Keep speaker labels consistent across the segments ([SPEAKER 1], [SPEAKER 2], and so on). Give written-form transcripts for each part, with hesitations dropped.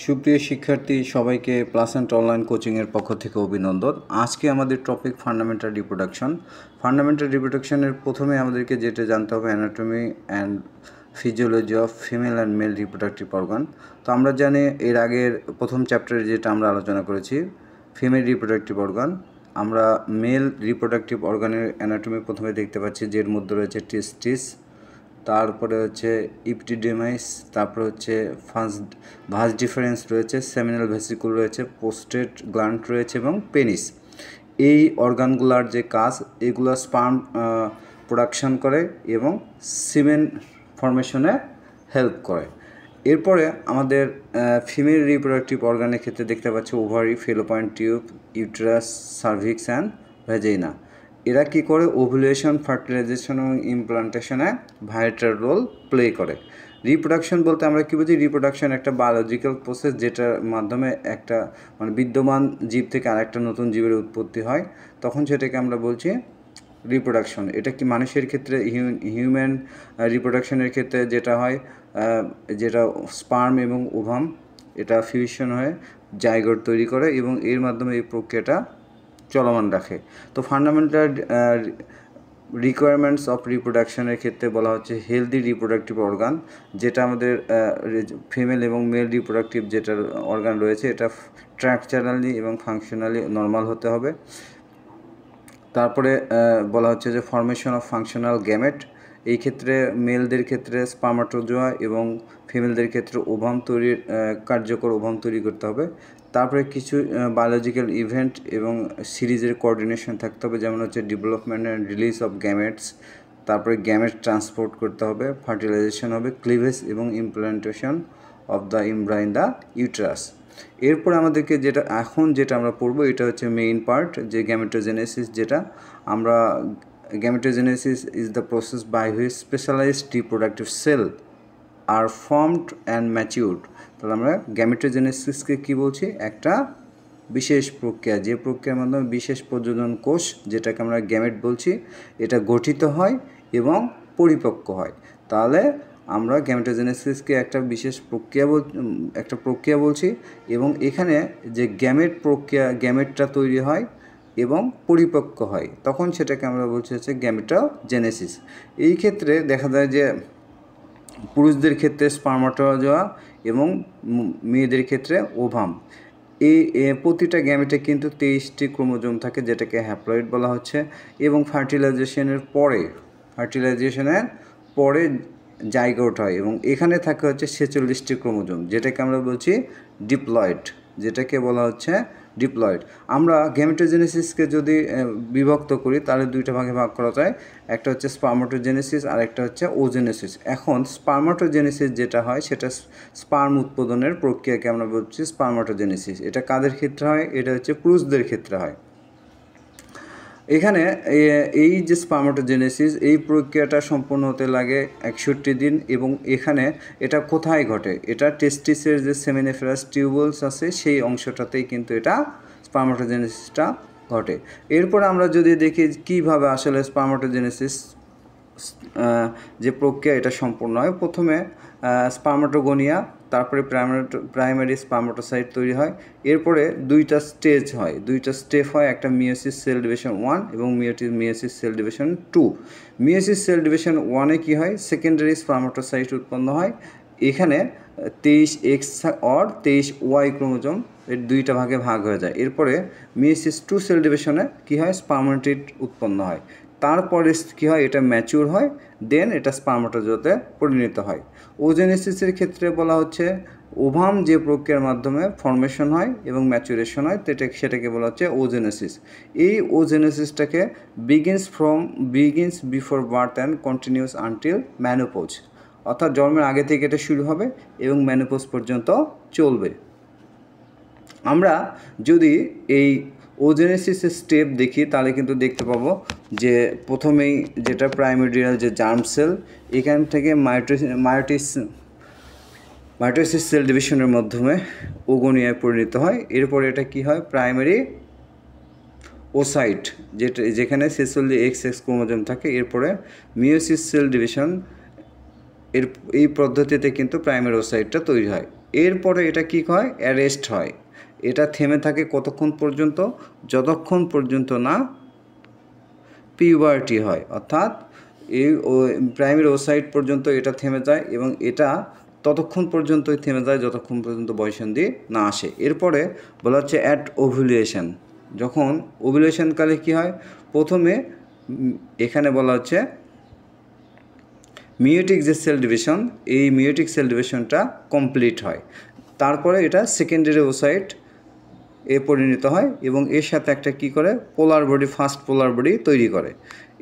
[SPEAKER 1] সুপ্রিয় শিক্ষার্থী সবাইকে প্লাসেন্ট অনলাইন কোচিংয়ের পক্ষ থেকে অভিনন্দন। আজকে আমাদের টপিক ফান্ডামেন্টাল রিপ্রোডাকশন। ফান্ডামেন্টাল রিপ্রোডাকশনের প্রথমে আমাদেরকে যেটা জানতে হবে anatomy and physiology of female and mail reproductive organ. তো আমরা জানি এর আগের প্রথম চ্যাপ্টারে যেটা আমরা আলোচনা করেছি ফিমেল রিপ্রোডাক্টিভ অর্গান, আমরা মেল রিপ্রোডাক্টিভ অর্গানের অ্যানাটমি প্রথমে দেখতে পাচ্ছি, যের মধ্যে রয়েছে টেস্টিস, তারপরে হচ্ছে ইপিডিডিমাইস, তারপরে হচ্ছে ভাস ডিফারেন্স রয়েছে, সেমিনাল ভেসিকুল রয়েছে, পোস্টেট গ্ল্যান্ড রয়েছে এবং পেনিস। এই অর্গানগুলার যে কাজ, এগুলো স্পার্ম প্রোডাকশন করে এবং সিমেন ফর্মেশনে হেল্প করে। এরপরে আমাদের ফিমেল রিপ্রোডাক্টিভ অর্গানের ক্ষেত্রে দেখতে পাচ্ছি ovary, fallopian tube, uterus, cervix and vagina. এরা কী করে? ওভুলেশন, ফার্টিলাইজেশন এবং ইমপ্লান্টেশনে ভাইটাল রোল প্লে করে। রিপ্রোডাকশন বলতে আমরা কী বুঝি? রিপ্রোডাকশন একটা বায়োলজিক্যাল প্রসেস, যেটার মাধ্যমে একটা বিদ্যমান জীব থেকে আরেকটা নতুন জীবের উৎপত্তি হয়, তখন সেটাকে আমরা বলছি রিপ্রোডাকশন। এটা কি মানুষের ক্ষেত্রে, হিউম্যান রিপ্রোডাকশনের ক্ষেত্রে যেটা হয়, যেটা স্পার্ম এবং ওভাম এটা ফিউশন হয়ে জাইগোট তৈরি করে এবং এর মাধ্যমে এই প্রক্রিয়াটা চলমান রাখে। তো ফান্ডামেন্টাল রিকোয়ারমেন্টস অফ রিপ্রোডাকশনের ক্ষেত্রে বলা হচ্ছে হেলদি রিপ্রোডাক্টিভ অর্গান, যেটা আমাদের ফিমেল এবং মেল রিপ্রোডাক্টিভ যেটা অর্গান রয়েছে, এটা স্ট্রাকচারালি এবং ফাংশনালি নর্মাল হতে হবে। তারপরে বলা হচ্ছে যে ফর্মেশন অফ ফাংশনাল গ্যামেট, এই ক্ষেত্রে মেলদের ক্ষেত্রে স্পার্মাটোজোয়া এবং ফিমেলদের ক্ষেত্রে ওভাম তৈরির কার্যকর ওভাম তৈরি করতে হবে। তারপরে কিছু বায়োলজিক্যাল ইভেন্ট এবং সিরিজের কোঅর্ডিনেশন থাকতে হবে, যেমন হচ্ছে development and release of gametes, তারপরে গ্যামেট ট্রান্সপোর্ট করতে হবে, ফার্টিলাইজেশন হবে, ক্লিভেজ এবং implantation of the embryo in the uterus. এরপর আমাদেরকে যেটা আমরা পড়বো, এটা হচ্ছে মেইন পার্ট, যে গ্যামেটোজেনেসিস। যেটা আমরা gametogenesis is the process by which specialised reproductive cell are formed and matured. তাহলে আমরা গ্যামেটোজেনেসিসকে কী বলছি? একটা বিশেষ প্রক্রিয়া, যে প্রক্রিয়ার মাধ্যমে বিশেষ প্রজনন কোষ, যেটাকে আমরা গ্যামেট বলছি, এটা গঠিত হয় এবং পরিপক্ক হয়। তাহলে আমরা গ্যামেটোজেনেসিসকে একটা বিশেষ প্রক্রিয়া বলছি এবং এখানে যে গ্যামেটটা তৈরি হয় এবং পরিপক্ক হয়, তখন সেটাকে আমরা বলছি হচ্ছে গ্যামেটোজেনেসিস। এই ক্ষেত্রে দেখা যায় যে পুরুষদের ক্ষেত্রে স্পার্মাটোজোয়া এবং মেয়েদের ক্ষেত্রে ওভাম। এই প্রতিটা গ্যামেটে কিন্তু 23টি ক্রোমোজোম থাকে, যেটাকে হ্যাপ্লয়েড বলা হচ্ছে, এবং ফার্টিলাইজেশনের পরে জাইগোট হয় এবং এখানে থাকে হচ্ছে 46টি ক্রোমোজোম, যেটাকে আমরা বলছি ডিপ্লয়েড, যেটাকে বলা হচ্ছে ডিপ্লয়েড। আমরা গ্যামেটোজেনেসিসকে যদি বিভক্ত করি, তাহলে দুইটা ভাগে ভাগ করা যায়, একটা হচ্ছে স্পার্মাটোজেনেসিস আর একটা হচ্ছে ওজেনেসিস। এখন স্পার্মাটোজেনেসিস যেটা হয়, সেটা স্পার্ম উৎপাদনের প্রক্রিয়াকে আমরা বলছি স্পার্মাটোজেনেসিস। এটা কাদের ক্ষেত্রে হয়? এটা হচ্ছে পুরুষদের ক্ষেত্রে হয়। এখানে এই যে স্পার্মাটোজেনেসিস, এই প্রক্রিয়াটা সম্পূর্ণ হতে লাগে 61 দিন এবং এখানে এটা কোথায় ঘটে? এটা টেস্টিসের যে সেমিনিফেরাস টিউবুলস আছে, সেই অংশটাতেই কিন্তু এটা স্পার্মাটোজেনেসিসটা ঘটে। এরপর আমরা যদি দেখি কীভাবে আসলে স্পার্মাটোজেনেসিস যে প্রক্রিয়া এটা সম্পূর্ণ হয়, প্রথমে স্পার্মাটোগোনিয়া, তারপরে প্রাইমারি স্পার্মাটোসাইট তৈরি হয়। এরপরে দুইটা স্টেপ হয়, একটা মিওসিস সেল ডিভিশন 1 এবং meiosis cell division 2। Meiosis cell division 1-এ কী হয়? সেকেন্ডারি স্পার্মাটোসাইট উৎপন্ন হয়। এখানে 23X অর 23Y ক্রোমোজোম এর দুইটা ভাগে ভাগ হয়ে যায়। এরপরে মিওসিস 2 সেল ডিভিশনে কী হয়? স্পার্মাটিড উৎপন্ন হয়। তারপরে কী হয়? এটা ম্যাচিউর হয়, দেন এটা স্পার্মাটোজোতে পরিণত হয়। ওজেনেসিসের ক্ষেত্রে বলা হচ্ছে ওভাম যে প্রক্রিয়ার মাধ্যমে ফর্মেশন হয় এবং ম্যাচুরেশন হয়, সেটাকে বলা হচ্ছে ওজেনেসিস। এই ওজেনেসিসটাকে begins before birth and continues until menopause, অর্থাৎ জন্মের আগে থেকে এটা শুরু হবে এবং ম্যানোপোজ পর্যন্ত চলবে। আমরা যদি এই ওজেনেসিসের স্টেপ দেখি, তাহলে কিন্তু দেখতে পাবো যে প্রথমেই যেটা প্রাইমোর্ডিয়াল যে জার্ম সেল, এখান থেকে মাইটোসিস সেল ডিভিশনের মাধ্যমে ওগোনিয়ায় পরিণত হয়। এরপরে এটা কি হয়? প্রাইমারি ওসাইট, যেখানে 46XX ক্রোমোজোম থাকে। এরপরে মিওসিস সেল ডিভিশন, এই পদ্ধতিতে কিন্তু প্রাইমারি ওসাইটটা তৈরি হয়। এরপরে এটা কী হয়, অ্যারেস্ট হয়। এটা থেমে থাকে কতক্ষণ পর্যন্ত, যতক্ষণ পর্যন্ত না পিউবার্টি হয়, অর্থাৎ এই প্রাইমারি ওসাইট পর্যন্ত এটা থেমে যায় এবং এটা ততক্ষণ পর্যন্তই থেমে যায় যতক্ষণ পর্যন্ত বয়ঃসন্ধি না আসে। এরপরে বলা হচ্ছে অ্যাট ওভুলেশন। যখন ওভুলেশনকালে কী হয়, প্রথমে এখানে বলা হচ্ছে মিওটিক যে সেল ডিভিশন, এই মিওটিক সেল ডিভিশনটা কমপ্লিট হয়। তারপরে এটা সেকেন্ডারি ওসাইট এ পরিণত হয় এবং এর সাথে একটা কী করে, polar body, first polar body তৈরি করে।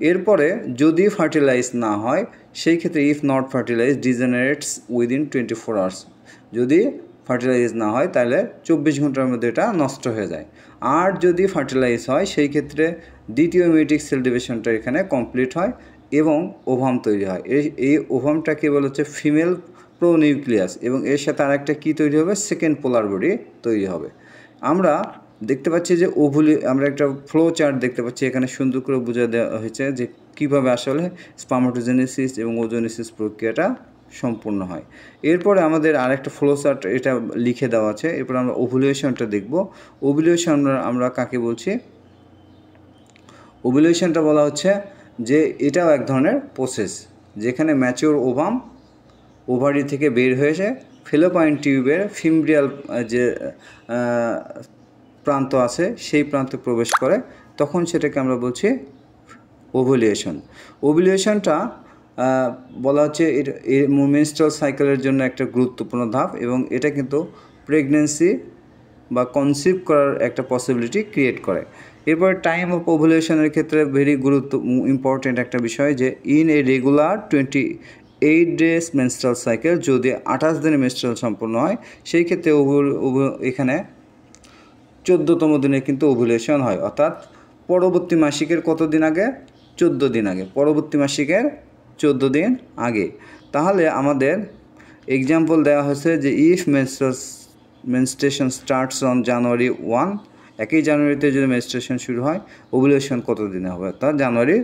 [SPEAKER 1] এরপরে যদি ফার্টিলাইজ না হয় সেই ক্ষেত্রে if not fertilise degenerates within 24 hours. যদি ফার্টিলাইজ না হয় তাহলে 24 ঘন্টার মধ্যে এটা নষ্ট হয়ে যায়। আর যদি ফার্টিলাইজ হয় সেই ক্ষেত্রে দ্বিতীয় মিওটিক সেল ডিভিশনটা এখানে কমপ্লিট হয় এবং ওভাম তৈরি হয়। এই ওভামটাকে বলা হচ্ছে ফিমেল প্রোনিউক্লিয়াস এবং এর সাথে আরেকটা কী তৈরি হবে, সেকেন্ড পোলার বডি তৈরি হবে। আমরা দেখতে পাচ্ছি যে আমরা একটা ফ্লো চার্ট দেখতে পাচ্ছি, এখানে সুন্দর করে বোঝা দেওয়া হয়েছে যে কীভাবে আসলে স্পার্মাটোজেনেসিস এবং ওজোনেসিস প্রক্রিয়াটা সম্পূর্ণ হয়। এরপরে আমাদের আরেকটা ফ্লো চার্ট এটা লিখে দেওয়া আছে। এরপর আমরা ওভুলেশনটা দেখব। ওভুলেশন আমরা কাকে বলছি, ওভুলেশনটা বলা হচ্ছে যে এটাও এক ধরনের প্রসেস যেখানে ম্যাচিওর ওভাম ওভারি থেকে বের হয়েছে ফেলোপাইন টিউবের ফিমব্রিয়াল যে প্রান্ত আছে সেই প্রান্তে প্রবেশ করে, তখন সেটাকে আমরা বলছি ওভুলেশন। ওভুলেশনটা বলা হচ্ছে এর মেনস্ট্রুয়াল সাইকেলের জন্য একটা গুরুত্বপূর্ণ ধাপ এবং এটা কিন্তু প্রেগনেন্সি বা কনসিভ করার একটা পসিবিলিটি ক্রিয়েট করে। এরপর টাইম অফ ওভুলেশনের ক্ষেত্রে ভেরি ইম্পর্টেন্ট একটা বিষয় যে in a regular 28 days menstrual cycle, যদি 28 দিনে মেনস্ট্রুয়াল সম্পূর্ণ হয় সেই ক্ষেত্রে এখানে 14তম দিনে কিন্তু ওভুলেশন হয়, অর্থাৎ পরবর্তী মাসিকের কত দিন আগে, 14 দিন আগে, পরবর্তী মাসিকের 14 দিন আগে। তাহলে আমাদের এক্সাম্পল দেওয়া হয়েছে যে if menstruation starts on January 1, 1 জানুয়ারিতে যদি মেনস্ট্রুয়েশন শুরু হয় ওভুলেশন কত দিনে হবে, অর্থাৎ জানুয়ারি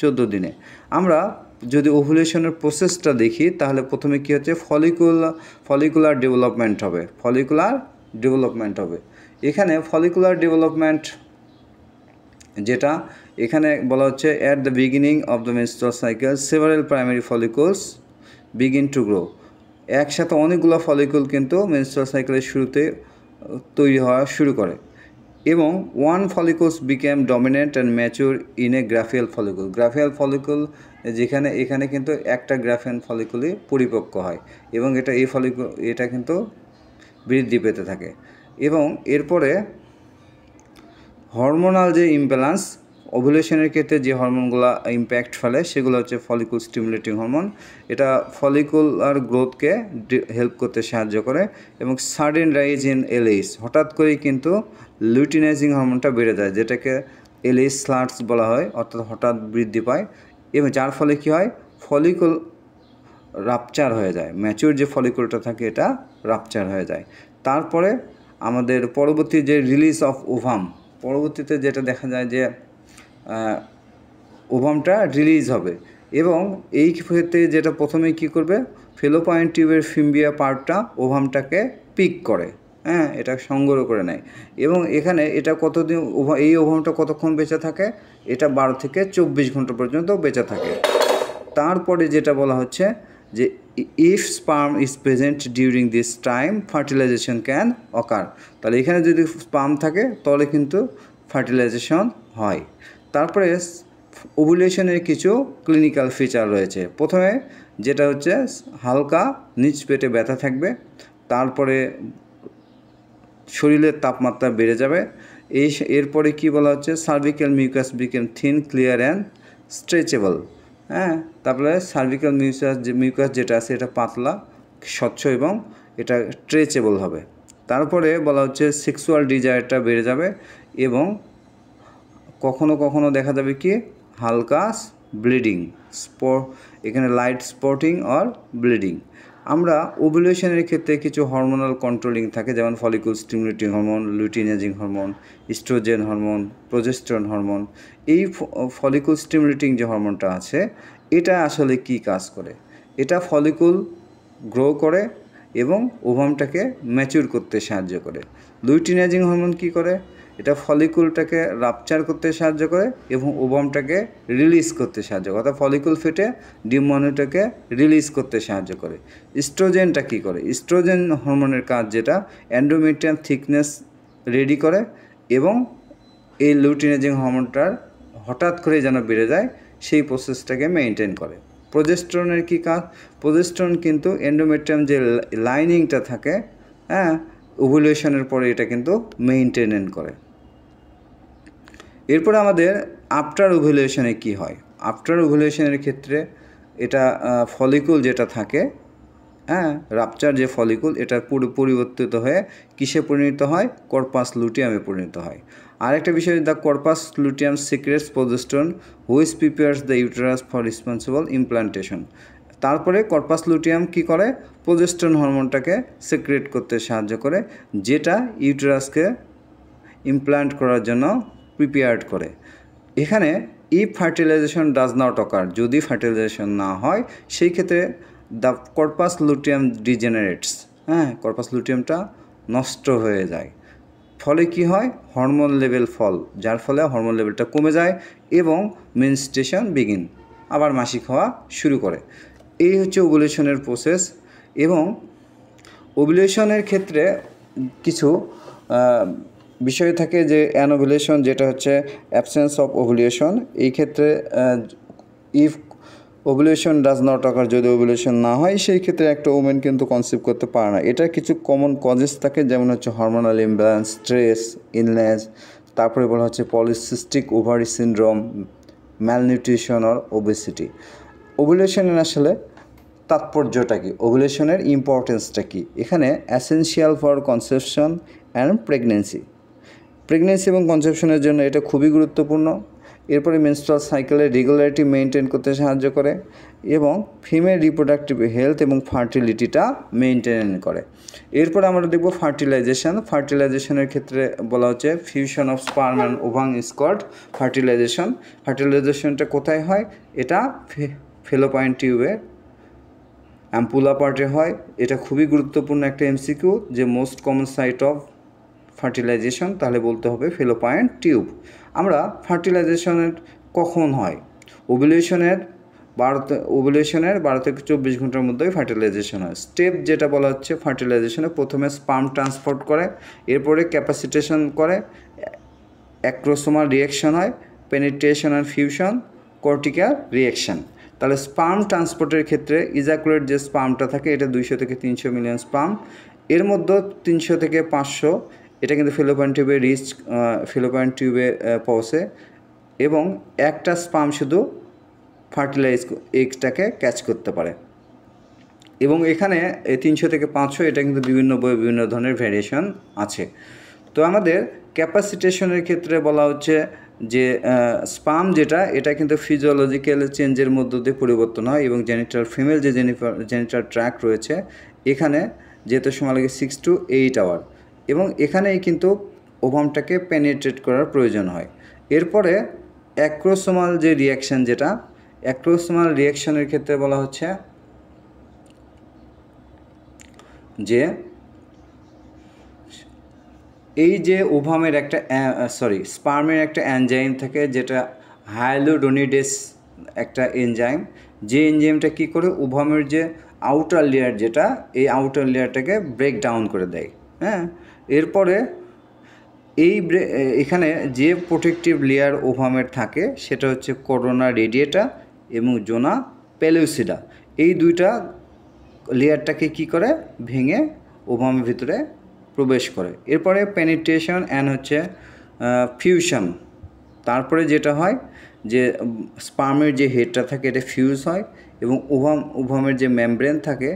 [SPEAKER 1] 14 দিনে। আমরা যদি ওভুলেশনের প্রসেসটা দেখি তাহলে প্রথমে কী হচ্ছে, ফলিকুলার ডেভেলপমেন্ট হবে। এখানে ফলিকুলার ডেভেলপমেন্ট যেটা এখানে বলা হচ্ছে at the beginning of the menstrual cycle several primary follicles begin to grow. একসাথে অনেকগুলো ফলিকুল কিন্তু মেনস্ট্রুয়াল সাইকেলের শুরুতে তৈরি হওয়া শুরু করে এবং one follicles become dominant and mature in a Graafian follicle. Graafian follicle এখানে কিন্তু একটা গ্রাফিয়ান ফলিকুলই পরিপক্ক হয় এবং এটা কিন্তু বৃদ্ধি পেতে থাকে। এবং এরপরে হরমোনাল যে ইমব্যালেন্স, ওভুলেশনের ক্ষেত্রে যে হরমোনগুলো ইম্প্যাক্ট ফেলে সেগুলো হচ্ছে ফলিকুল স্টিমুলেটিং হরমোন। এটা ফলিকুলার গ্রোথকে হেল্প করতে সাহায্য করে এবং সাডেন রাইজ ইন এলএইচ, হঠাৎ করেই কিন্তু লুটিনাইজিং হরমোনটা বেড়ে যায়, যেটাকে এলএইচ স্লার্টস বলা হয়, অর্থাৎ হঠাৎ বৃদ্ধি পায় এবং যার ফলে কী হয়, ফলিকুল রাপচার হয়ে যায়, ম্যাচিউর যে ফলিকুলটা থাকে এটা রাপচার হয়ে যায়। তারপরে আমাদের পরবর্তী যে রিলিজ অফ ওভাম, পরবর্তীতে যেটা দেখা যায় যে ওভামটা রিলিজ হবে এবং এই ক্ষেত্রে যেটা প্রথমে কী করবে, ফেলোপাইন টিউবের ফিম্বিয়া পার্টটা ওভামটাকে পিক করে, এটা সংগ্রহ করে নেয় এবং এখানে এটা কতদিন এই ওভামটা কতক্ষণ বেঁচে থাকে, এটা 12 থেকে 24 ঘন্টা পর্যন্ত বেঁচে থাকে। তারপরে যেটা বলা হচ্ছে যে if sperm is present during this time fertilisation can occur. তাহলে এখানে যদি স্পার্ম থাকে তাহলে কিন্তু ফার্টিলাইজেশন হয়। তারপরে ওভুলেশনের কিছু ক্লিনিক্যাল ফিচার রয়েছে। প্রথমে যেটা হচ্ছে হালকা নিচ পেটে ব্যথা থাকবে, তারপরে শরীরের তাপমাত্রা বেড়ে যাবে। এরপরে কি বলা হচ্ছে, cervical mucus became thin, clear and stretchable. তারপরে সার্ভিক্যাল মিউকাস যেটা আছে এটা পাতলা, স্বচ্ছ এবং এটা স্ট্রেচেবল হবে। তারপরে বলা হচ্ছে সেক্সুয়াল ডিজায়ারটা বেড়ে যাবে এবং কখনো কখনো দেখা যাবে কি হালকা ব্লিডিং, এখানে লাইট স্পটিং অর ব্লিডিং। আমরা ওভুলেশনের ক্ষেত্রে কিছু হরমোনাল কন্ট্রোলিং থাকে, যেমন follicle stimulating hormone, luteinising hormone, oestrogen hormone, progesterone hormone. এই ফলিকুল স্টিমুলেটিং যে হরমোনটা আছে এটা আসলে কি কাজ করে, এটা ফলিকুল গ্রো করে এবং ওভামটাকে ম্যাচিউর করতে সাহায্য করে। লুটিনাইজিং হরমোন কী করে? এটা ফলিকুলটাকে রাপচার করতে সাহায্য করে এবং ওভামটাকে রিলিজ করতে সাহায্য করে, অর্থাৎ ফলিকুল ফেটে ডিম্বাণুটাকে রিলিজ করতে সাহায্য করে। ইস্ট্রোজেনটা কী করে? ইস্ট্রোজেন হরমোনের কাজ যেটা এন্ডোমেট্রিয়াম থিকনেস রেডি করে এবং এই লুটিনাইজিং হরমোনটার হঠাৎ করে যেন বেড়ে যায় সেই প্রসেসটাকে মেনটেন করে। প্রোজেস্টেরনের কী কাজ? প্রোজেস্টেরন কিন্তু এন্ডোমেট্রিয়াম যে লাইনিংটা থাকে, হ্যাঁ, ওভুলেশনের পরে এটা কিন্তু মেইনটেনেন করে। এরপরে আমাদের আফটার ওভুলেশনে কি হয়? আফটার ওভুলেশনের ক্ষেত্রে এটা ফলিকুল যেটা থাকে, হ্যাঁ, রাপচার যে ফলিকুল, এটা পরিবর্তিত হয়ে কিসে পরিণত হয়? কর্পাস লুটিয়ামে পরিণত হয়। আরেকটা বিষয়, the corpus luteum secrets progesterone which prepares the uterus for responsible implantation. তারপরে কর্পাস লুটিয়াম কী করে? প্রোজেস্টেরন হরমোনটাকে সিক্রেট করতে সাহায্য করে, যেটা ইউটেরাসকে ইমপ্লান্ট করার জন্য প্রিপেয়ার্ড করে। এখানে ইফ ফার্টিলাইজেশন ডাজ নট অকার, যদি ফার্টিলাইজেশন না হয় সেই ক্ষেত্রে দ্য কর্পাস লুটিয়াম ডিজেনারেটস, হ্যাঁ, কর্পাস লুটিয়ামটা নষ্ট হয়ে যায়। ফলে কি হয়? হরমোন লেভেল ফল, যার ফলে হরমোন লেভেলটা কমে যায় এবং মেনস্ট্রুয়েশন বিগিন, আবার মাসিক হওয়া শুরু করে। এই হচ্ছে ওভুলেশনের প্রসেস। এবং ওভুলেশনের ক্ষেত্রে কিছু বিষয় থাকে, যে অ্যানোভুলেশন, যেটা হচ্ছে অ্যাবসেন্স অফ ওভুলেশন। এই ক্ষেত্রে ইফ ওভুলেশন ডাজ নট অকার, যদি ওভুলেশন না হয় সেই ক্ষেত্রে একটা ওমেন কিন্তু কনসিভ করতে পারে না। এটার কিছু কমন কজেস থাকে, যেমন হচ্ছে হরমোনাল ইমব্যালেন্স, স্ট্রেস, ইলনেস, তারপরে বলা হচ্ছে পলিসিস্টিক ওভারি সিনড্রোম, ম্যালনিউট্রিশন আর ওবেসিটি। ওভুলেশনের আসলে তাৎপর্যটা কী? ওভুলেশনের ইম্পর্টেন্সটা কী? এখানে essential for conception and pregnancy এবং কনসেপশনের জন্য এটা খুবই গুরুত্বপূর্ণ। এরপরে মেনস্ট্রুয়াল সাইকেলের রেগুলারিটি মেনটেন করতে সাহায্য করে এবং ফিমেল রিপ্রোডাক্টিভ হেলথ এবং ফার্টিলিটিটা মেনটেন করে। এরপরে আমরা দেখব ফার্টিলাইজেশন। ফার্টিলাইজেশনের ক্ষেত্রে বলা হচ্ছে fusion of sperm and ovum is called fertilisation. ফার্টিলাইজেশনটা কোথায় হয়? এটা ফেলোপাইন টিউবে অ্যাম্পুলা পার্টে হয়। এটা খুবই গুরুত্বপূর্ণ একটা এমসিকিউ, যে most common site of fertilisation, তাহলে বলতে হবে ফেলোপাইন টিউব। আমরা ফার্টিলাইজেশনের কখন হয়? ওভুলেশনের 12 থেকে 24 ঘন্টার মধ্যেই ফার্টিলাইজেশন হয়। স্টেপ যেটা বলা হচ্ছে ফার্টিলাইজেশনে, প্রথমে স্পার্ম ট্রান্সপোর্ট করে, এরপরে ক্যাপাসিটেশন করে, অ্যাক্রোসোমাল রিয়াকশন হয়, penetration and fusion, cortical reaction. তাহলে স্পার্ম ট্রান্সপোর্টের ক্ষেত্রে ইজাকুলেট যে স্পার্মটা থাকে, এটা 200 থেকে 300 মিলিয়ন স্পার্ম, এর মধ্যে 300 থেকে 500 এটা কিন্তু ফেলোপাইন টিউবে পৌঁছে এবং একটা স্পার্ম শুধু ফার্টিলাইজ এগটাকে ক্যাচ করতে পারে। এবং এখানে 300 থেকে 500 এটা কিন্তু বিভিন্ন বইয়ে বিভিন্ন ধরনের ভ্যারিয়েশন আছে। তো আমাদের ক্যাপাসিটেশনের ক্ষেত্রে বলা হচ্ছে যে স্পার্ম যেটা, এটা কিন্তু ফিজিওলজিক্যাল চেঞ্জের মধ্য দিয়ে পরিবর্তন হয় এবং ফিমেল যে জেনিটাল ট্র্যাক্ট রয়েছে, এখানে যেতে সময় লাগে 6 to 8 আওয়ার এবং এখানেই কিন্তু ওভামটাকে পেনিট্রেট করার প্রয়োজন হয়। এরপরে অ্যাক্রোসোমাল যে রিয়াকশান, যেটা অ্যাক্রোসোমাল রিয়াকশানের ক্ষেত্রে বলা হচ্ছে যে এই যে ওভামের একটা স্পার্মের একটা এনজাইম থাকে, যেটা হায়ালুরোনিডেস একটা এনজাইম, যে এনজাইমটা কী করে ওভামের যে আউটার লেয়ার, যেটা এই আউটার লেয়ারটাকে ব্রেক ডাউন করে দেয়। হ্যাঁ, এরপরে এখানে যে প্রোটেক্টিভ লেয়ার ওভামের থাকে, সেটা হচ্ছে করোনা রেডিয়েটা এবং জোনা পেলুসিডা। এই দুইটা লেয়ারটাকে কি করে ভেঙে ওভামের ভিতরে প্রবেশ করে। এরপরে পেনিট্রেশন অ্যান্ড হচ্ছে ফিউশন। তারপরে যেটা হয় যে স্পার্মের যে হেডটা থাকে, এটা ফিউজ হয় এবং ওভামের যে মেমব্রেন থাকে,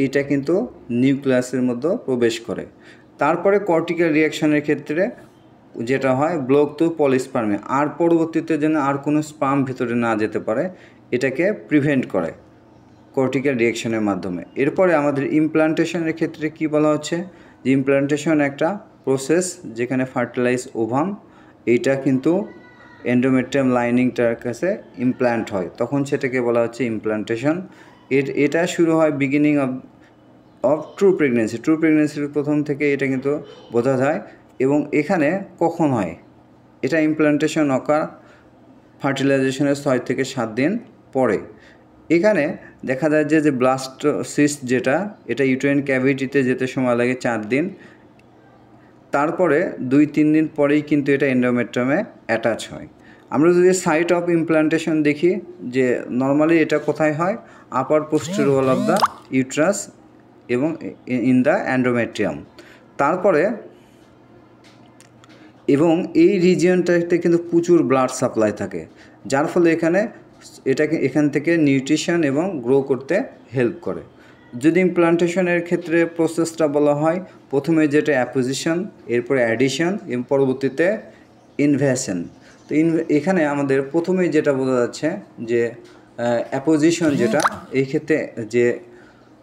[SPEAKER 1] এইটা কিন্তু নিউক্লিয়াসের মধ্যে প্রবেশ করে। তারপরে কর্টিক্যাল রিয়াকশনের ক্ষেত্রে যেটা হয় ব্লক টু পলিস্পার্মে, আর পরবর্তীতে যেন আর কোনো স্পার্ম ভিতরে না যেতে পারে, এটাকে প্রিভেন্ট করে কর্টিক্যাল রিয়াকশনের মাধ্যমে। এরপরে আমাদের ইমপ্লান্টেশনের ক্ষেত্রে কি বলা হচ্ছে, যে ইমপ্লান্টেশন একটা প্রসেস যেখানে ফার্টিলাইজ ওভাম, এইটা কিন্তু এন্ডোমেট্রিয়াম লাইনিংটার কাছে ইমপ্ল্যান্ট হয়, তখন সেটাকে বলা হচ্ছে ইমপ্লান্টেশন। এটা শুরু হয় বিগিনিং অফ ট্রু প্রেগনেন্সির প্রথম থেকে এটা কিন্তু বোঝা যায়। এবং এখানে কখন হয়, এটা ইমপ্লান্টেশন অকার ফার্টিলাইজেশনের 6 থেকে 7 দিন পরে। এখানে দেখা যায় যে ব্লাস্টোসিস্ট যেটা, এটা ইউটেরাইন ক্যাভিটিতে যেতে সময় লাগে 4 দিন, তারপরে 2-3 দিন পরেই কিন্তু এটা এন্ডোমেট্রিয়ামে অ্যাটাচ হয়। আমরা যদি সাইট অফ ইমপ্লান্টেশন দেখি, যে নর্মালি এটা কোথায় হয়, upper posterior wall of the uterus এবং ইন দ্য এন্ডোমেট্রিয়াম। তারপরে এবং এই রিজিয়নটাতে কিন্তু প্রচুর ব্লাড সাপ্লাই থাকে, যার ফলে এখান থেকে নিউট্রিশন এবং গ্রো করতে হেল্প করে। যদি ইমপ্লান্টেশনের ক্ষেত্রে প্রসেসটা বলা হয়, প্রথমে যেটা অ্যাপোজিশন, এরপরে অ্যাডিশন এবং পরবর্তীতে ইনভেশন। তো এখানে আমাদের প্রথমেই যেটা বোঝা যাচ্ছে যে অ্যাপোজিশন যেটা, এই ক্ষেত্রে যে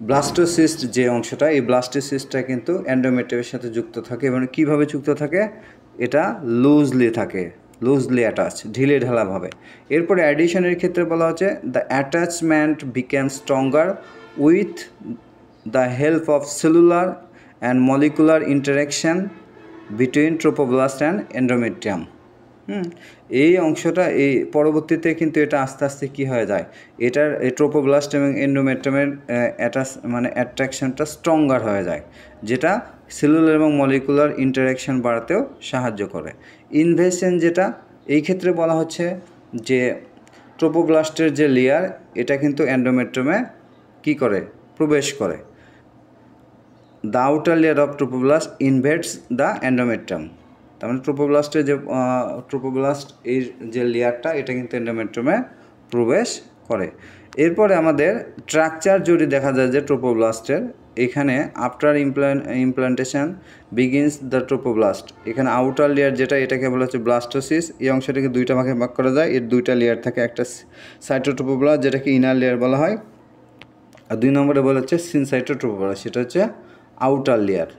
[SPEAKER 1] ব্লাস্টোসিস্ট যে অংশটা, এই ব্লাস্টোসিস্টটা কিন্তু এন্ডোমেট্রিয়ামের সাথে যুক্ত থাকে। এবং কীভাবে যুক্ত থাকে, এটা লুজলি অ্যাটাচ, ঢিলে ঢালাভাবে। এরপরে অ্যাডিশনের ক্ষেত্রে বলা হচ্ছে the attachment become stronger with the help of cellular and molecular interaction between trophoblast and endometrium. এই অংশটা এই পরবর্তীতে কিন্তু এটা আস্তে আস্তে কী হয়ে যায়, এটার ট্রোপোব্লাস্ট এবং এন্ডোমেট্রিয়ামের অ্যাট্রাকশনটা স্ট্রঙ্গার হয়ে যায়, যেটা সেলুলার এবং মলিকুলার ইন্টারাকশান বাড়াতেও সাহায্য করে। ইনভেশন যেটা, এই ক্ষেত্রে বলা হচ্ছে যে ট্রোপোব্লাস্টের যে লেয়ার, এটা কিন্তু এন্ডোমেট্রিয়ামে কী করে, প্রবেশ করে। The outer layer of trophoblast invades the endometrium. তার মানে ট্রোপোব্লাস্ট এই যে লেয়ারটা, এটা কিন্তু এন্ডোমেট্রিয়ামে প্রবেশ করে। এরপরে আমাদের স্ট্রাকচার যদি দেখা যায় যে ট্রোপোব্লাস্টের, এখানে আফটার ইমপ্লান্টেশন বিগিনস দ্য ট্রোপোব্লাস্ট, এখানে আউটার লেয়ার যেটা, এটাকে বলা হচ্ছে ব্লাস্টোসিস। এই অংশটাকে দুইটা ভাগে ভাগ করা যায়, এর দুইটা লেয়ার থাকে, একটা সাইটোট্রোপোব্লাস্ট যেটাকে ইনার লেয়ার বলা হয়, আর 2 নম্বরে বলা হচ্ছে সিনসাইটোট্রোপোব্লাস্ট, সেটা হচ্ছে আউটার লেয়ার।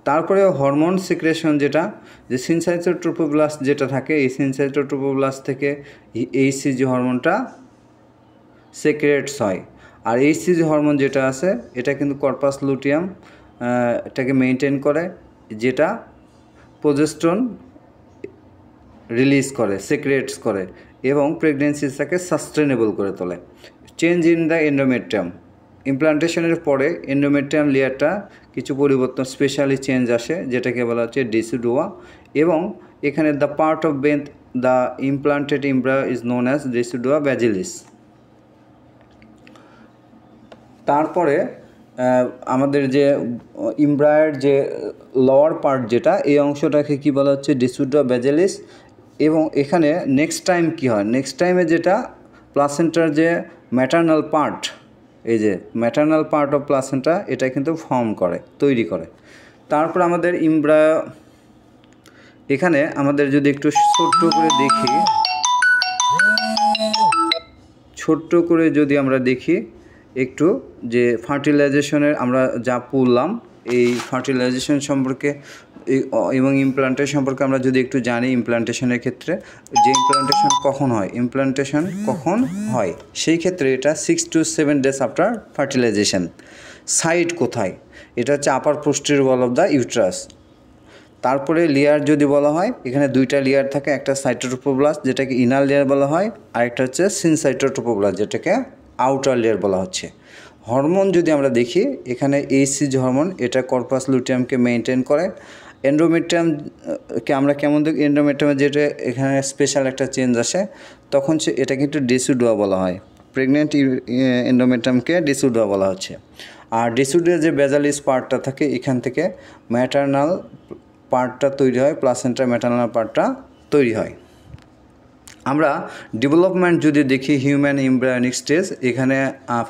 [SPEAKER 1] তারপরে হরমোন সিক্রেশন যেটা, যে সিনসাইটোট্রোপোব্লাস্ট যেটা থাকে, এই সিনসাইটোট্রোপোব্লাস্ট থেকে এইচসিজি হরমোনটা সিক্রেটস হয়। আর এইচসিজি হরমোন যেটা আছে, এটা কিন্তু কর্পাস লুটিয়াম এটাকে মেনটেন করে, যেটা প্রোজেস্টেরন রিলিজ করে, সিক্রেটস করে এবং প্রেগনেন্সিটাকে সাস্টেনেবল করে তোলে। চেঞ্জ ইন দ্য এন্ডোমেট্রিয়াম, ইমপ্লান্টেশনের পরে এন্ডোমেট্রিয়াম লেয়ারটা কিছু পরিবর্তন, স্পেশালি চেঞ্জ আসে, যেটাকে বলা হচ্ছে ডিসিডুয়া। এবং এখানে the part of the implanted embryo is known as decidua basalis. তারপরে আমাদের যে এমব্রায়োর যে লোয়ার পার্ট যেটা, এই অংশটাকে কি বলা হচ্ছে, ডিসিডুয়া ভ্যাজিলিস। এবং এখানে নেক্সট টাইম কি হয়, নেক্সট টাইমে যেটা প্লাসেন্টার যে ম্যাটার্নাল পার্ট, এই যে ম্যাটার্নাল পার্ট অফ প্লাসেন্টা, এটা কিন্তু তৈরি করে। তারপর আমাদের এমব্রায়ো, এখানে আমাদের যদি একটু ছোট্ট করে যদি আমরা দেখি একটু, যে ফার্টিলাইজেশনের আমরা যা পড়লাম, এই ফার্টিলাইজেশন সম্পর্কে এবং ইমপ্লান্টেশন সম্পর্কে আমরা যদি একটু জানি, ইমপ্লান্টেশনের ক্ষেত্রে যে ইমপ্লান্টেশন কখন হয়, সেই ক্ষেত্রে এটা 6 to 7 days after fertilisation. Site কোথায়, এটা হচ্ছে upper posterior wall of the uterus. তারপরে লেয়ার যদি বলা হয়, এখানে দুইটা লেয়ার থাকে, একটা সাইটোট্রোপোব্লাস্ট যেটাকে ইনার লেয়ার বলা হয়, আর একটা হচ্ছে সিনসাইটোট্রোপোব্লাস্ট যেটাকে আউটার লেয়ার বলা হচ্ছে। হরমোন যদি আমরা দেখি, এখানে এইচসিজি হরমোন, এটা কর্পাস লুটিয়ামকে মেনটেন করে। এন্ডোমেট্রিয়ামকে আমরা কেমন দেখি, এন্ডোমেট্রিয়ামে যেটা এখানে স্পেশাল একটা চেঞ্জ আসে, তখন এটা কিন্তু ডিসিডুয়া বলা হয়, প্রেগনেন্ট এন্ডোমেট্রিয়ামকে ডিসিডুয়া বলা হচ্ছে। আর ডিসিডুয়া যে ভ্যাজিলিস পার্টটা থাকে, এখান থেকে ম্যাটার্নাল পার্টটা তৈরি হয়, প্লাসেন্টার ম্যাটার্নাল পার্টটা তৈরি হয়। আমরা ডেভেলপমেন্ট যদি দেখি, হিউম্যান এমব্রায়োনিক স্টেজ, এখানে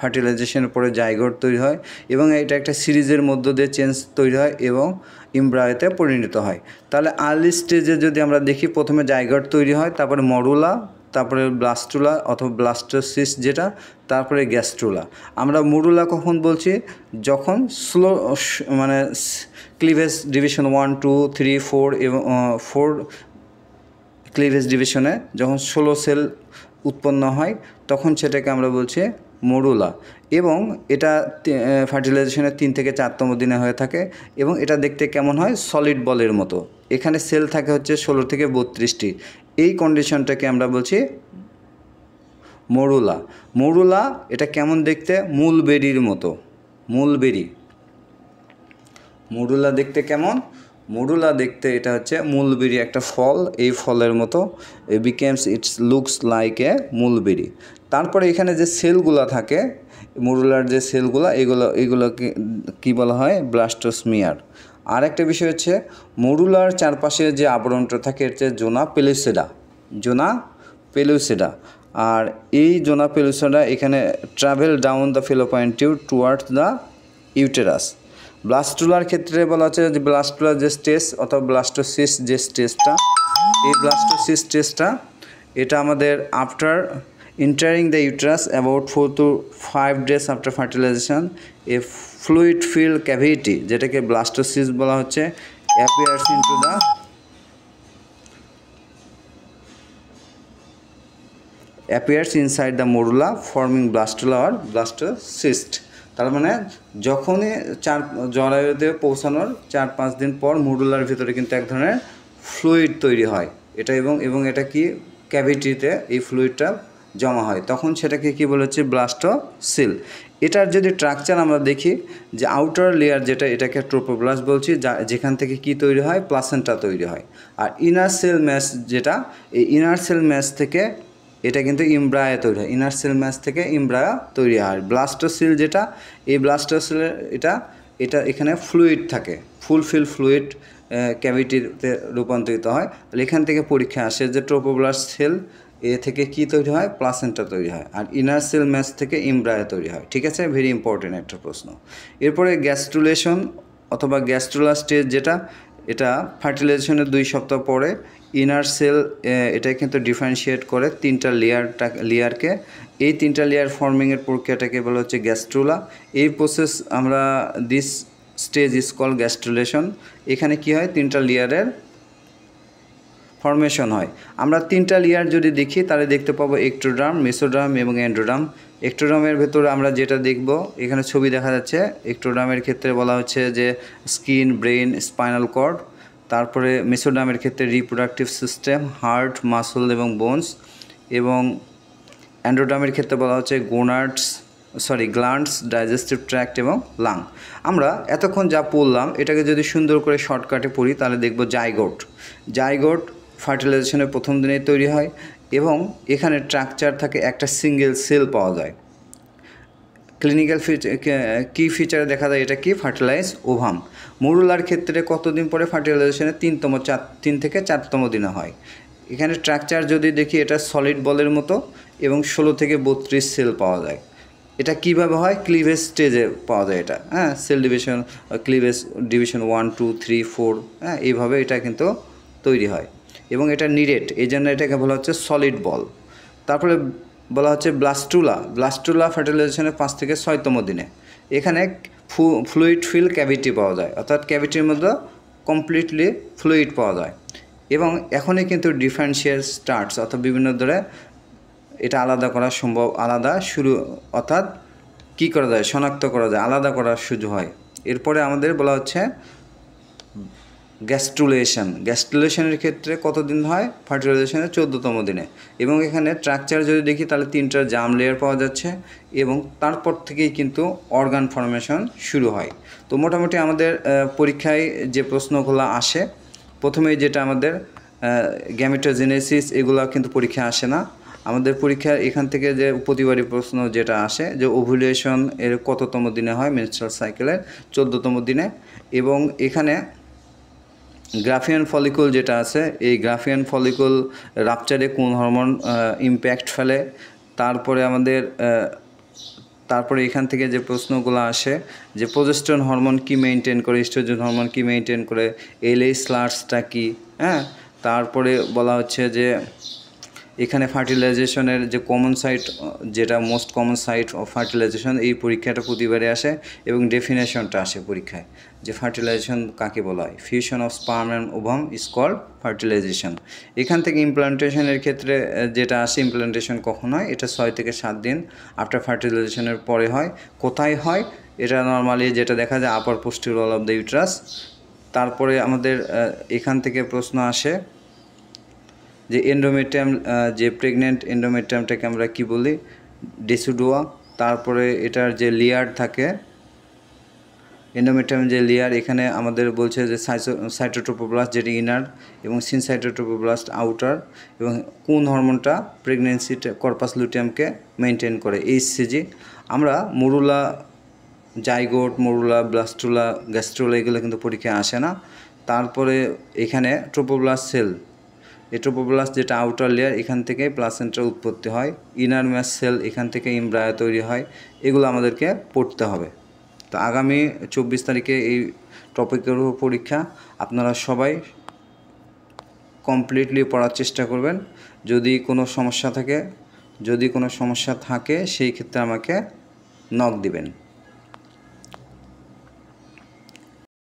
[SPEAKER 1] ফার্টিলাইজেশনের পরে জাইগোট তৈরি হয় এবং এটা একটা সিরিজের মধ্য দিয়ে চেঞ্জ তৈরি হয় এবং এমব্রায়োতে পরিণত হয়। তাহলে আর্লি স্টেজে যদি আমরা দেখি, প্রথমে জাইগোট তৈরি হয়, তারপরে মরুলা, তারপরে ব্লাস্টুলা অথবা ব্লাস্টোসিস্ট যেটা, তারপরে গ্যাস্ট্রুলা। আমরা মরুলা কখন বলছি, যখন ক্লিভেজ ডিভিশন 1, 2, 3, 4 এবং 4 ক্লিভেজ ডিভিশনে যখন 16 সেল উৎপন্ন হয়, তখন সেটাকে আমরা বলছি মরুলা, এবং এটা ফার্টিলাইজেশনের 3 থেকে 4তম দিনে হয়ে থাকে, এবং এটা দেখতে কেমন হয়? সলিড বলের মতো। এখানে সেল থাকে হচ্ছে 16 থেকে 32টি। এই কন্ডিশনটাকে আমরা বলছি মরুলা। মরুলা এটা কেমন দেখতে? মূলবেরির মতো। মরুলা দেখতে কেমন? মরুলা দেখতে এটা হচ্ছে মূলবেরি, একটা ফল, এই ফলের মতো। It's looks like a mulberry. তারপরে এখানে যে সেলগুলো থাকে, মরুলার যে সেলগুলো, এগুলোকে কী বলা হয়? ব্লাস্টোস্মিয়ার। আর একটা বিষয় হচ্ছে মরুলার চারপাশে যে আবরণটা থাকে হচ্ছে জোনা পেলুসিডা। আর এই জোনা পেলুসিডা এখানে travel down the fallopian tube towards the uterus. ব্লাস্টুলার ক্ষেত্রে বলা হচ্ছে যে ব্লাস্টুলার যে স্টেজ অথবা ব্লাস্টোসিস যে স্টেজটা, এই ব্লাস্টোসিস স্টেজটা এটা আমাদের after entering the uterus about 4 to 5 days after fertilization, a fluid filled cavity যেটাকে ব্লাস্টোসিস বলা হচ্ছে appears inside the morula forming blastula or blastocyst। তার মানে যখনই জরায়ুতে পৌঁছানোর 4-5 দিন পর মরুলার ভিতরে কিন্তু এক ধরনের ফ্লুইড তৈরি হয়, এটা এবং এটা কি ক্যাভিটিতে এই ফ্লুইডটা জমা হয়, তখন সেটাকে কি বলা হচ্ছে? ব্লাস্টোসিল। এটার যদি স্ট্রাকচার আমরা দেখি, যে আউটার লেয়ার যেটা, এটাকে ট্রোপোপ্লাস্ট বলছি, যেখান থেকে কি তৈরি হয়? প্লাসেন্টা তৈরি হয়। আর ইনার সেল ম্যাস যেটা, এই ইনার সেল ম্যাস থেকে এটা কিন্তু ইমব্রায়া তৈরি হয়। ইনার সেল ম্যাস থেকে ইমব্রায়া তৈরি হয়। ব্লাস্টোসিল যেটা, এই ব্লাস্টোসিলের এটা এখানে ফ্লুইড থাকে, ফুলফিল ফ্লুইড ক্যাভিটিতে রূপান্তরিত হয়। তাহলে এখান থেকে পরীক্ষা আসে যে ট্রোপোপ্লাস্ট সেল এ থেকে কি তৈরি হয়? প্লাসেন্টা তৈরি হয়। আর ইনার সেল ম্যাস থেকে ইমব্রায়া তৈরি হয়। ঠিক আছে, ভেরি ইম্পর্টেন্ট একটা প্রশ্ন। এরপরে গ্যাস্ট্রুলেশন অথবা গ্যাস্ট্রুলার স্টেজ যেটা, এটা ফার্টিলাইজেশনের 2 সপ্তাহ পরে ইনার সেল এটা কিন্তু ডিফারেন্সিয়েট করে 3টা লেয়ারকে। এই 3টা লেয়ার ফর্মিংয়ের প্রক্রিয়াটাকে বলা হচ্ছে গ্যাস্ট্রুলা। এই প্রসেস আমরা this stage is call gastrulation. এখানে কি হয়? 3টা লেয়ারের ফর্মেশন হয়। আমরা 3টা লেয়ার যদি দেখি তাহলে দেখতে পাবো এক্টোডার্ম, মেসোডার্ম এবং এন্ডোডার্ম। এক্টোডার্মের ভেতরে আমরা যেটা দেখব, এখানে ছবি দেখা যাচ্ছে, এক্টোডার্মের ক্ষেত্রে বলা হচ্ছে যে স্কিন, ব্রেন, স্পাইনাল কর্ড। তারপরে মেসোডার্মের ক্ষেত্রে রিপ্রোডাক্টিভ সিস্টেম, হার্ট, মাসল এবং বোনস। এবং এন্ডোডার্মের ক্ষেত্রে বলা হচ্ছে গ্ল্যান্ডস, ডাইজেস্টিভ ট্র্যাক্ট এবং লাং। আমরা এতক্ষণ যা পড়লাম এটাকে যদি সুন্দর করে শর্টকাটে পড়ি তাহলে দেখব জাইগোট ফার্টিলাইজেশনের প্রথম দিনেই তৈরি হয়, এবং এখানে স্ট্রাকচার থাকে, একটা সিঙ্গেল সেল পাওয়া যায়। ক্লিনিক্যাল কি ফিচারে দেখা যায়? এটা কি? Fertilise ovum. মরুলার ক্ষেত্রে কতদিন পরে ফার্টিলাইজেশনে? 3 থেকে 4তম দিনে হয়। এখানে স্ট্রাকচার যদি দেখি, এটা সলিড বলের মতো এবং 16 থেকে 32 সেল পাওয়া যায়। এটা কিভাবে হয়? ক্লিভেজ স্টেজে পাওয়া যায় এটা, হ্যাঁ, সেল ডিভিশন, ক্লিভেজ ডিভিশন 1, 2, 3, 4, হ্যাঁ, এইভাবে এটা কিন্তু তৈরি হয়। এবং এটা নিরেট, এই জন্য এটাকে বলা হচ্ছে সলিড বল। তারপরে বলা হচ্ছে ব্লাস্টুলা ফার্টিলাইজেশনের 5 থেকে 6তম দিনে। এখানে ফ্লুইড ফিল ক্যাভিটি পাওয়া যায়, অর্থাৎ ক্যাভিটির মধ্যে কমপ্লিটলি ফ্লুইড পাওয়া যায়। এবং এখনই কিন্তু ডিফারেন্সিয়েট স্টার্টস, অর্থাৎ বিভিন্ন ধরে এটা আলাদা করা সম্ভব, অর্থাৎ কী করা যায়? শনাক্ত করা যায়, আলাদা করার সুযোগ হয়। এরপরে আমাদের বলা হচ্ছে গ্যাস্ট্রুলেশনের ক্ষেত্রে কতদিন হয়? ফার্টিলাইজেশনের 14তম দিনে। এবং এখানে স্ট্রাকচার যদি দেখি তাহলে 3টা জার্ম লেয়ার পাওয়া যাচ্ছে, এবং তারপর থেকেই কিন্তু অর্গান ফর্মেশন শুরু হয়। তো মোটামুটি আমাদের পরীক্ষায় যে প্রশ্নগুলো আসে, প্রথমেই যেটা আমাদের গ্যামেটোজেনেসিস, এগুলো কিন্তু পরীক্ষা আসে না। আমাদের পরীক্ষা এখান থেকে যে প্রতিবারই প্রশ্ন যেটা আসে যে ওভুলেশন এর কততম দিনে হয়? মেনস্ট্রুয়াল সাইকেলের 14তম দিনে। এবং এখানে গ্রাফিয়ান ফলিকল যেটা আছে, এই গ্রাফিয়ান ফলিকল রাপচারে কোন হরমোন ইম্প্যাক্ট ফেলে? তারপরে এখান থেকে যে প্রশ্নগুলো আসে যে প্রজেস্টেরন হরমোন কি মেইনটেইন করে, ইস্ট্রোজেন হরমোন কি মেইনটেইন করে, এলএই স্লার্সটা কি, হ্যাঁ। তারপরে বলা হচ্ছে যে এখানে ফার্টিলাইজেশনের যে কমন সাইট, যেটা most common site of fertilisation, এই পরীক্ষাটা প্রতিবারে আসে এবং ডেফিনেশনটা আসে পরীক্ষায় যে ফার্টিলাইজেশন কাকে বলা হয়। Fusion of sperm and ovum is called fertilisation. এখান থেকে ইমপ্লান্টেশনের ক্ষেত্রে যেটা আসে, ইমপ্লান্টেশন কখন হয়, এটা 6 থেকে 7 দিন আফটার ফার্টিলাইজেশনের পরে হয়। কোথায় হয়, এটা নর্মালি যেটা দেখা যায় upper posterior wall of the uterus. তারপরে আমাদের এখান থেকে প্রশ্ন আসে যে এন্ডোমেট্রিয়াম, যে প্রেগনেন্ট এন্ডোমেট্রিয়ামটাকে আমরা কি বলি, ডেসিডুয়া। তারপরে এটার যে লেয়ার থাকে, এন্ডোমেট্রিয়াম যে লেয়ার, এখানে আমাদের বলছে যে সাইটোট্রোপোপ্লাস্ট যেটি ইনার এবং সিনসাইটোট্রোপোপ্লাস্ট আউটার, এবং কোন হরমোনটা প্রেগনেন্সিতে কর্পাস লুটিয়ামকে মেনটেন করে, এইচসিজি। আমরা মরুলা, জাইগোট, মরুলা, ব্লাস্টুলা, গ্যাস্ট্রোলা এগুলো কিন্তু পরীক্ষায় আসে না। তারপরে এখানে ট্রোপোপ্লাস্ট সেল, এই ট্রোপোপ্লাস্ট যেটা আউটার লেয়ার, এখান থেকে প্লাসেন্টার উৎপত্তি হয়। ইনার ম্যাস সেল, এখান থেকে এমব্রায়ো তৈরি হয়। এগুলো আমাদেরকে পড়তে হবে। তো আগামী 24 তারিখে এই টপিকের উপর পরীক্ষা। আপনারা সবাই কমপ্লিটলি পড়ার চেষ্টা করবেন। যদি কোনো সমস্যা থাকে সেই ক্ষেত্রে আমাকে নক দিবেন।